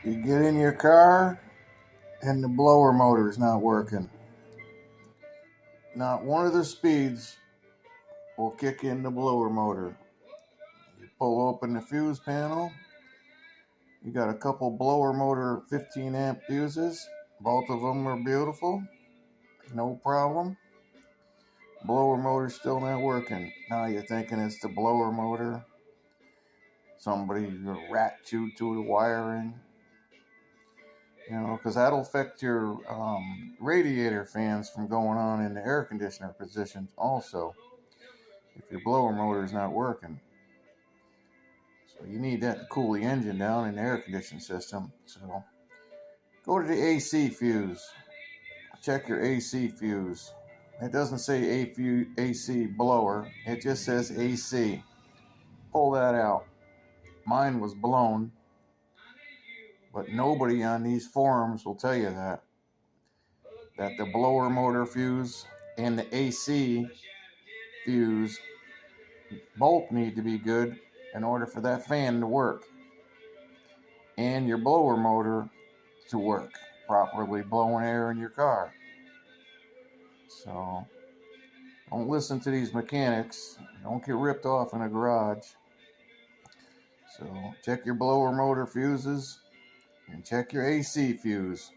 You get in your car and the blower motor is not working. Not one of the speeds will kick in the blower motor. You pull open the fuse panel. You got a couple blower motor 15 amp fuses. Both of them are beautiful. No problem. Blower motor's still not working. Now you're thinking it's the blower motor. Somebody rat chewed through the wiring. Because that'll affect your radiator fans from going on in the air conditioner positions also, if your blower motor is not working. So you need that to cool the engine down in the air conditioning system. So go to the AC fuse. Check your AC fuse. It doesn't say AC blower. It just says AC. Pull that out. Mine was blown, but nobody on these forums will tell you that the blower motor fuse and the AC fuse both need to be good in order for that fan to work and your blower motor to work properly, blowing air in your car. So don't listen to these mechanics. Don't get ripped off in a garage. So check your blower motor fuses and check your AC fuse.